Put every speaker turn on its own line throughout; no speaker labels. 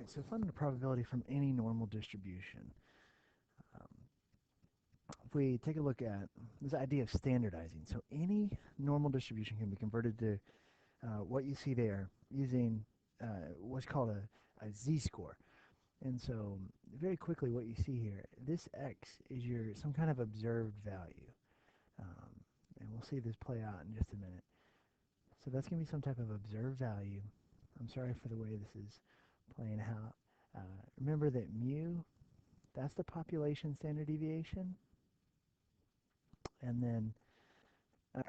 Alright, so find the probability from any normal distribution. Um, if we take a look at this idea of standardizing, so any normal distribution can be converted to what you see there using what's called a z-score. And so very quickly what you see here, this x is your some kind of observed value. Um, and we'll see this play out in just a minute. So that's going to be some type of observed value. I'm sorry for the way this is playing out. Remember that mu, that's the population standard deviation, and then,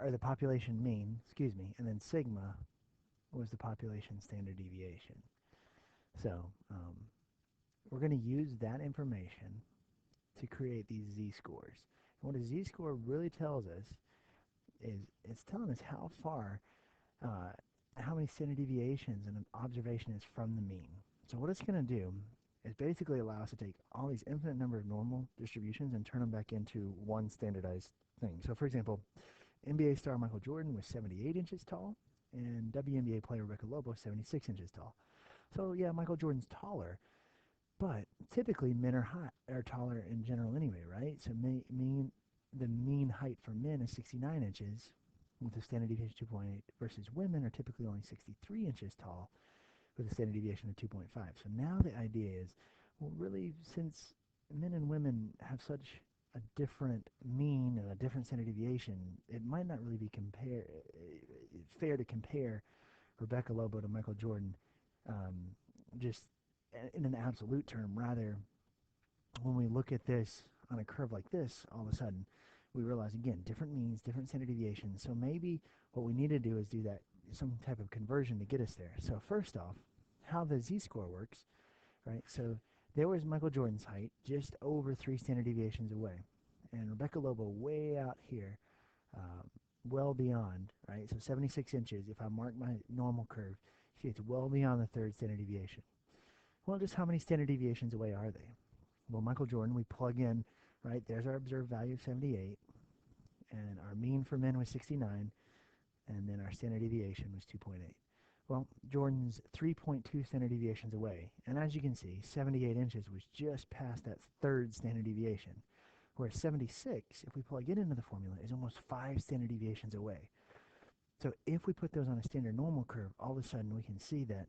or the population mean, excuse me, and then sigma was the population standard deviation. So we're going to use that information to create these z-scores. And what a z-score really tells us is it's telling us how far, how many standard deviations an observation is from the mean. So what it's going to do is basically allow us to take all these infinite number of normal distributions and turn them back into one standardized thing. So for example, NBA star Michael Jordan was 78 inches tall, and WNBA player Rebecca Lobo 76 inches tall. So yeah, Michael Jordan's taller, but typically men are taller in general anyway, right? So the mean height for men is 69 inches with a standard deviation of 2.8 versus women are typically only 63 inches tall with a standard deviation of 2.5. So now the idea is, well, really, since men and women have such a different mean and a different standard deviation, it might not really be fair to compare Rebecca Lobo to Michael Jordan just in an absolute term. Rather, when we look at this on a curve like this, all of a sudden, we realize, again, different means, different standard deviations. So maybe what we need to do is do that, some type of conversion to get us there. So first off, how the z-score works, right? So there was Michael Jordan's height, just over 3 standard deviations away. And Rebecca Lobo way out here, well beyond, right? So 76 inches, if I mark my normal curve, see it's well beyond the 3rd standard deviation. Well, just how many standard deviations away are they? Well, Michael Jordan, we plug in, right, there's our observed value of 78, and our mean for men was 69, and then our standard deviation was 2.8. Well, Jordan's 3.2 standard deviations away, and as you can see, 78 inches was just past that 3rd standard deviation, whereas 76, if we plug it into the formula, is almost 5 standard deviations away. So if we put those on a standard normal curve, all of a sudden we can see that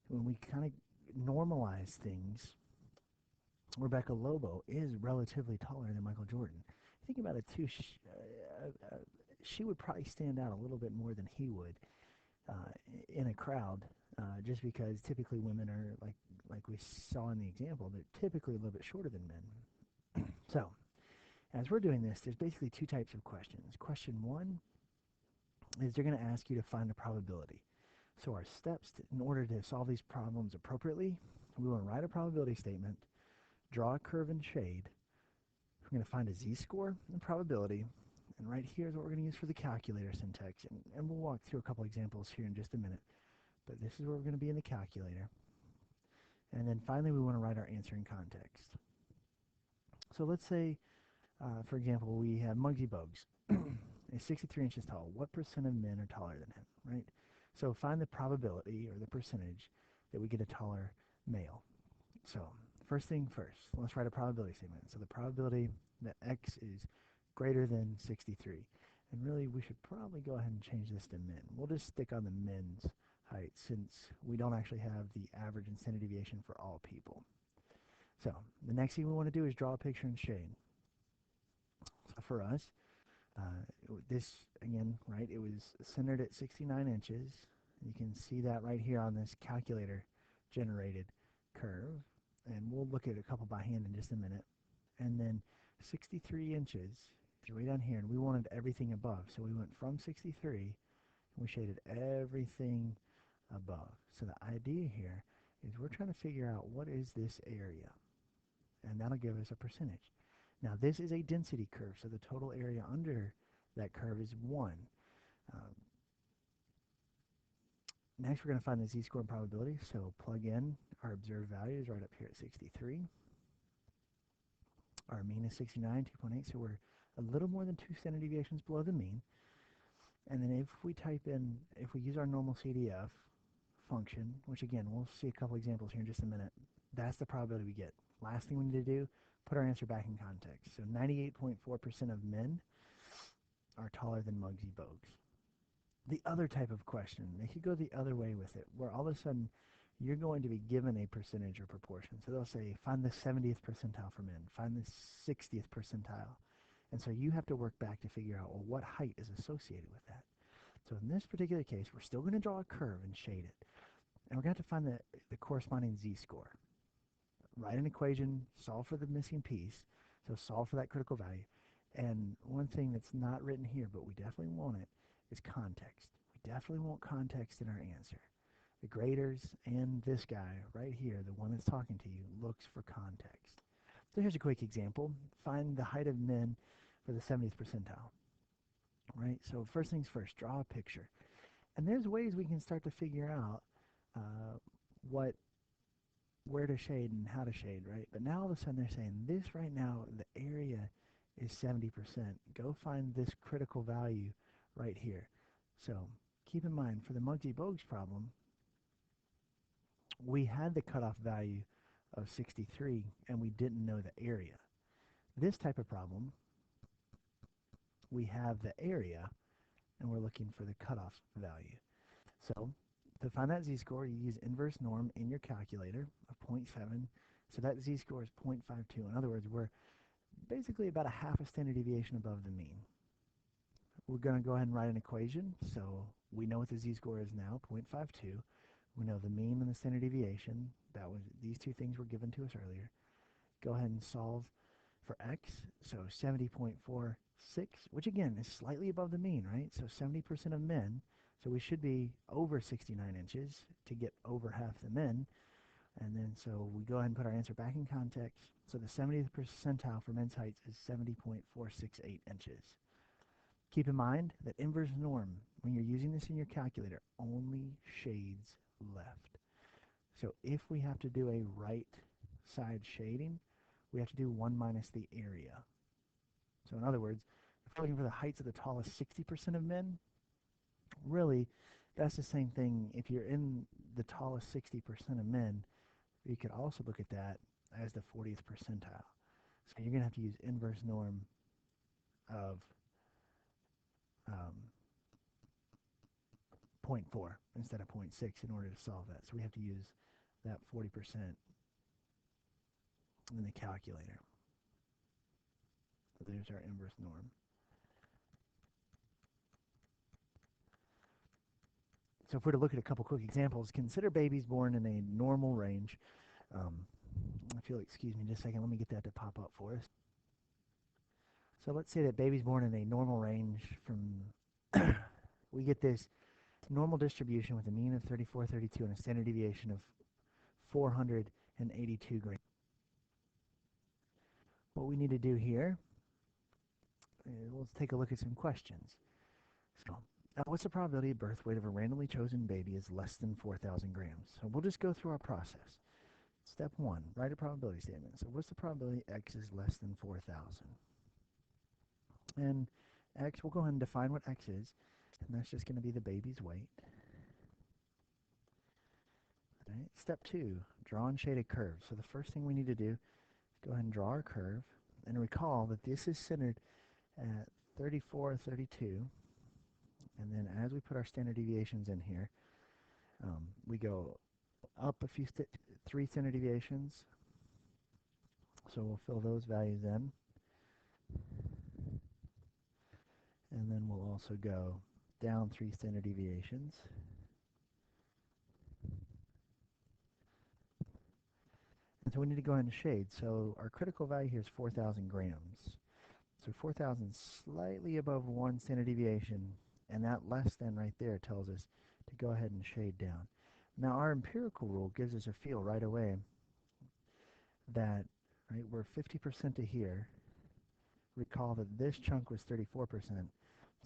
when we kind of normalize things, Rebecca Lobo is relatively taller than Michael Jordan. Think about it too. She would probably stand out a little bit more than he would in a crowd, just because typically women are, like we saw in the example, they're typically a little bit shorter than men. So as we're doing this, there's basically 2 types of questions. Question 1 is they're going to ask you to find a probability. So our steps in order to solve these problems appropriately, we want to write a probability statement, draw a curve and shade. We're going to find a z-score and probability. And right here is what we're going to use for the calculator syntax. And we'll walk through a couple examples here in just a minute. But this is where we're going to be in the calculator. And then finally, we want to write our answer in context. So let's say, for example, we have Muggsy Bogues is 63 inches tall. What percent of men are taller than him, right? So find the probability or the percentage that we get a taller male. So first thing first, let's write a probability statement. So the probability that x is greater than 63. And really, we should probably go ahead and change this to min. We'll just stick on the min's height since we don't actually have the average and standard deviation for all people. So the next thing we want to do is draw a picture and shade. So for us, this, again, right, it was centered at 69 inches. You can see that right here on this calculator generated curve. And we'll look at a couple by hand in just a minute. And then 63 inches is way down here, and we wanted everything above. So we went from 63, and we shaded everything above. So the idea here is we're trying to figure out what is this area, and that'll give us a percentage. Now this is a density curve, so the total area under that curve is 1. Next, we're going to find the z-score and probability. So plug in our observed values right up here at 63. Our mean is 69, 2.8, so we're a little more than 2 standard deviations below the mean. And then if we type in, if we use our normalcdf function, which again, we'll see a couple examples here in just a minute, that's the probability we get. Last thing we need to do, put our answer back in context. So 98.4% of men are taller than Muggsy Bogues. The other type of question, they could go the other way with it, where all of a sudden you're going to be given a percentage or proportion. So they'll say, find the 70th percentile for men, find the 60th percentile. And so you have to work back to figure out, well, what height is associated with that. So in this particular case, we're still going to draw a curve and shade it. And we're going to have to find the corresponding z-score. Write an equation, solve for the missing piece, so solve for that critical value. And one thing that's not written here, but we definitely want it, is context. We definitely want context in our answer. The graders and this guy right here, the one that's talking to you, looks for context. So here's a quick example. Find the height of men for the 70th percentile. Right? So first things first, draw a picture. And there's ways we can start to figure out where to shade and how to shade, right? But now all of a sudden they're saying this right now, the area is 70%. Go find this critical value right here. So keep in mind, for the Muggsy Bogues problem, we had the cutoff value of 63 and we didn't know the area. This type of problem, we have the area and we're looking for the cutoff value. So to find that z-score, you use inverse norm in your calculator of 0.7. So that z-score is 0.52. In other words, we're basically about a half a standard deviation above the mean. We're going to go ahead and write an equation. So we know what the z-score is now, 0.52. We know the mean and the standard deviation. These two things were given to us earlier. Go ahead and solve for x. So 70.46, which again is slightly above the mean, right? So 70% of men. So we should be over 69 inches to get over half the men. And then so we go ahead and put our answer back in context. So the 70th percentile for men's heights is 70.468 inches. Keep in mind that inverse norm, when you're using this in your calculator, only shades left. So if we have to do a right side shading, we have to do 1 minus the area. So in other words, if we're looking for the heights of the tallest 60% of men, really, that's the same thing. If you're in the tallest 60% of men, you could also look at that as the 40th percentile. So you're going to have to use inverse norm of 0.4 instead of 0.6 in order to solve that. So we have to use that 40% in the calculator. So there's our inverse norm. So if we're to look at a couple quick examples, consider babies born in a normal range. Excuse me just a second, let me get that to pop up for us. So let's say that babies born in a normal range from, we get this normal distribution with a mean of 34, 32, and a standard deviation of 482 grams. What we need to do here is let's take a look at some questions. So, what's the probability of birth weight of a randomly chosen baby is less than 4,000 grams? So we'll just go through our process. Step 1, write a probability statement. So what's the probability x is less than 4,000? And x, we'll go ahead and define what x is, and that's just going to be the baby's weight. Right. Step 2, draw and shade a curve. So the first thing we need to do is go ahead and draw our curve, and recall that this is centered at 34, 32, and then as we put our standard deviations in here, we go up a few 3 standard deviations, so we'll fill those values in, and then we'll also go down 3 standard deviations. And so we need to go ahead and shade. So our critical value here is 4,000 grams. So 4,000 slightly above 1 standard deviation, and that less than right there tells us to go ahead and shade down. Now our empirical rule gives us a feel right away that we're 50% to here. Recall that this chunk was 34%.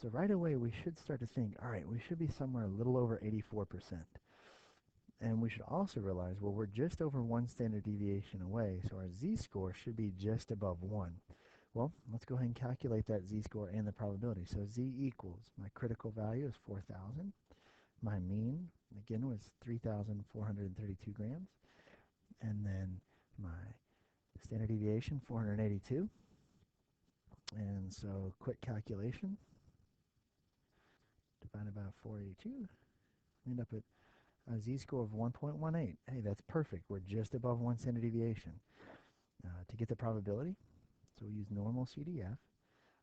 So right away we should start to think, all right, we should be somewhere a little over 84%. And we should also realize, well, we're just over 1 standard deviation away, so our z-score should be just above 1. Well, let's go ahead and calculate that z-score and the probability. So z equals, my critical value is 4,000. My mean again was 3,432 grams. And then my standard deviation, 482. And so quick calculation, divided by 482, we end up at a z-score of 1.18. Hey, that's perfect. We're just above one standard deviation. To get the probability, so we use normal CDF.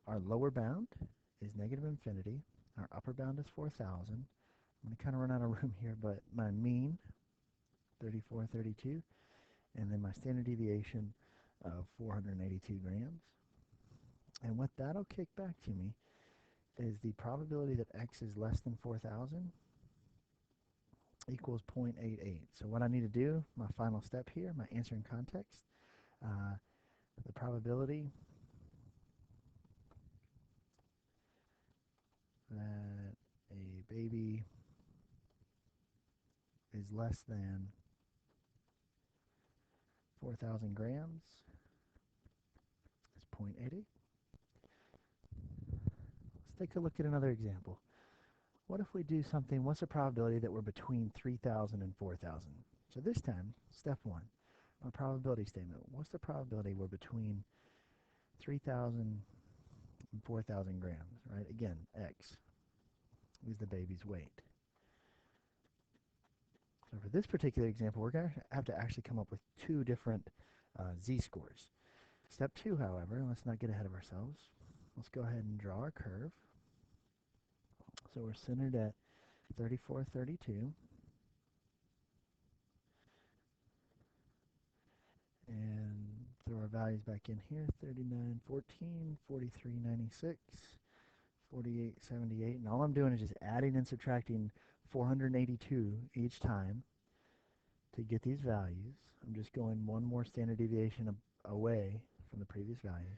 Our lower bound is negative infinity. Our upper bound is 4,000. I'm going to kind of run out of room here, but my mean, 3432, and then my standard deviation of 482 grams. And what that'll kick back to me is the probability that x is less than 4,000 equals 0.88. So what I need to do, my final step here, my answer in context, the probability that a baby is less than 4,000 grams is 0.88. Let's take a look at another example. What if we do something, what's the probability that we're between 3,000 and 4,000? So this time, step one, my probability statement. What's the probability we're between 3,000 and 4,000 grams, right? Again, x is the baby's weight. So for this particular example, we're going to have to actually come up with two different z-scores. Step two, however, let's not get ahead of ourselves. Let's go ahead and draw our curve. So we're centered at 3432. And throw our values back in here, 3914, 4396, 4878. And all I'm doing is just adding and subtracting 482 each time to get these values. I'm just going one more standard deviation away from the previous value.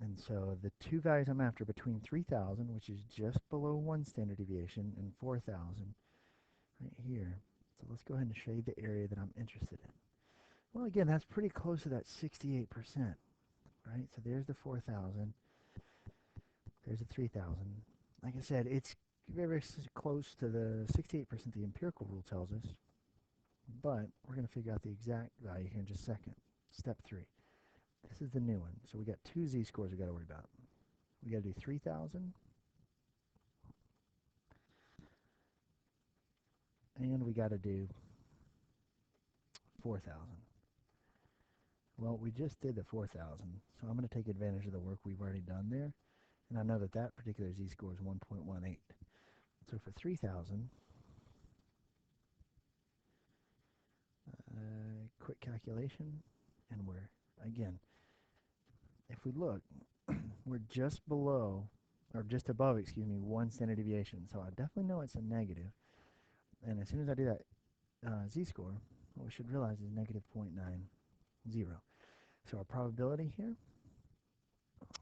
And so the two values I'm after between 3,000, which is just below one standard deviation, and 4,000 right here. So let's go ahead and show you the area that I'm interested in. Well, again, that's pretty close to that 68%, right? So there's the 4,000. There's the 3,000. Like I said, it's very, very close to the 68% the empirical rule tells us, but we're going to figure out the exact value here in just a second. Step three. This is the new one. So we got two z-scores we got to worry about. We got to do 3,000 and we got to do 4,000. Well, we just did the 4,000, so I'm going to take advantage of the work we've already done there, and I know that that particular z-score is 1.18. So for 3,000, quick calculation, and we're, again, if we look, we're just below, or just above, excuse me, one standard deviation. So I definitely know it's a negative. And as soon as I do that z-score, what we should realize is negative 0.90. So our probability here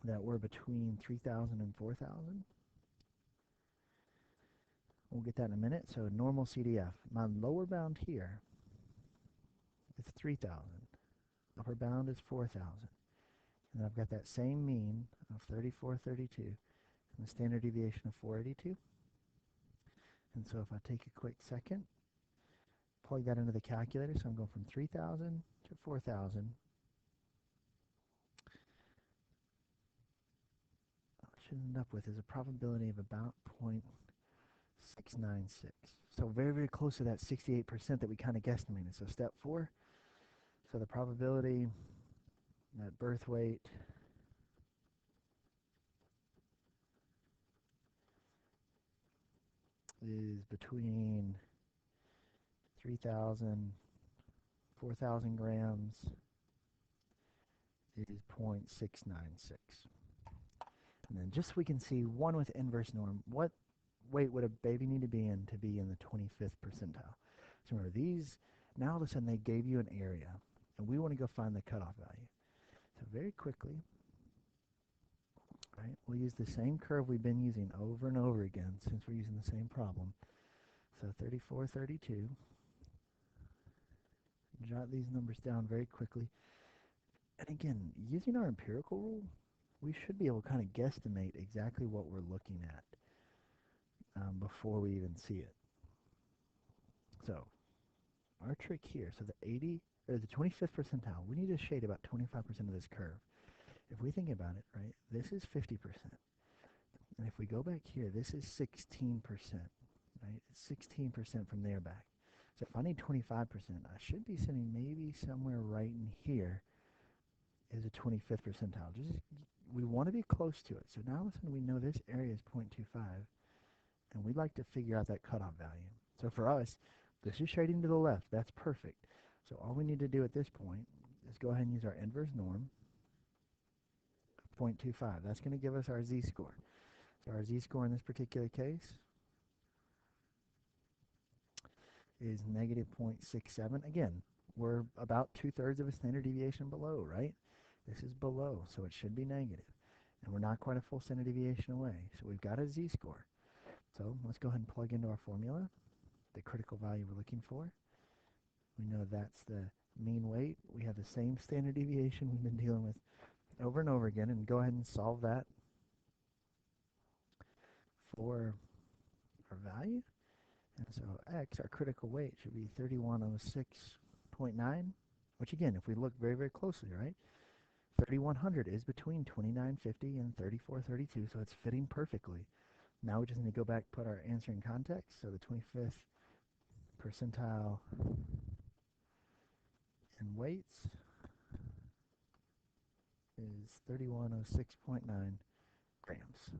that we're between 3,000 and 4,000, we'll get that in a minute. So normal CDF, my lower bound here is 3,000. Upper bound is 4,000. And I've got that same mean of 3432 and the standard deviation of 482. And so if I take a quick second, plug that into the calculator, so I'm going from 3,000 to 4,000. What I should end up with is a probability of about 0.696. So very, very close to that 68% that we kind of guesstimated. So step four, so the probability that birth weight is between 3,000, 4,000 grams is 0.696. And then just so we can see one with inverse norm, what weight would a baby need to be in the 25th percentile? So remember, these, now all of a sudden they gave you an area, and we want to go find the cutoff value. So very quickly, right, we'll use the same curve we've been using over and over again since we're using the same problem. So 3432. Jot these numbers down very quickly. And again, using our empirical rule, we should be able to kind of guesstimate exactly what we're looking at before we even see it. So our trick here, so the 80 or the 25th percentile, we need to shade about 25% of this curve. If we think about it, right, this is 50%. And if we go back here, this is 16%, right? It's 16% from there back. So if I need 25%, I should be sitting maybe somewhere right in here is a 25th percentile. Just we want to be close to it. So now all of a sudden we know this area is 0.25, and we'd like to figure out that cutoff value. So for us, this is shading to the left. That's perfect. So all we need to do at this point is go ahead and use our inverse norm of 0.25. That's going to give us our z-score. So our z-score in this particular case is negative 0.67. Again, we're about 2/3 of a standard deviation below, right? This is below, so it should be negative. And we're not quite a full standard deviation away. So we've got a z-score. So let's go ahead and plug into our formula the critical value we're looking for. We know that's the mean weight. We have the same standard deviation we've been dealing with over and over again, and go ahead and solve that for our value. And so x, our critical weight, should be 3106.9, which again, if we look very, very closely, right, 3100 is between 2950 and 3432, so it's fitting perfectly. Now we just need to go back, put our answer in context. So the 25th percentile in weights is 3106.9 grams.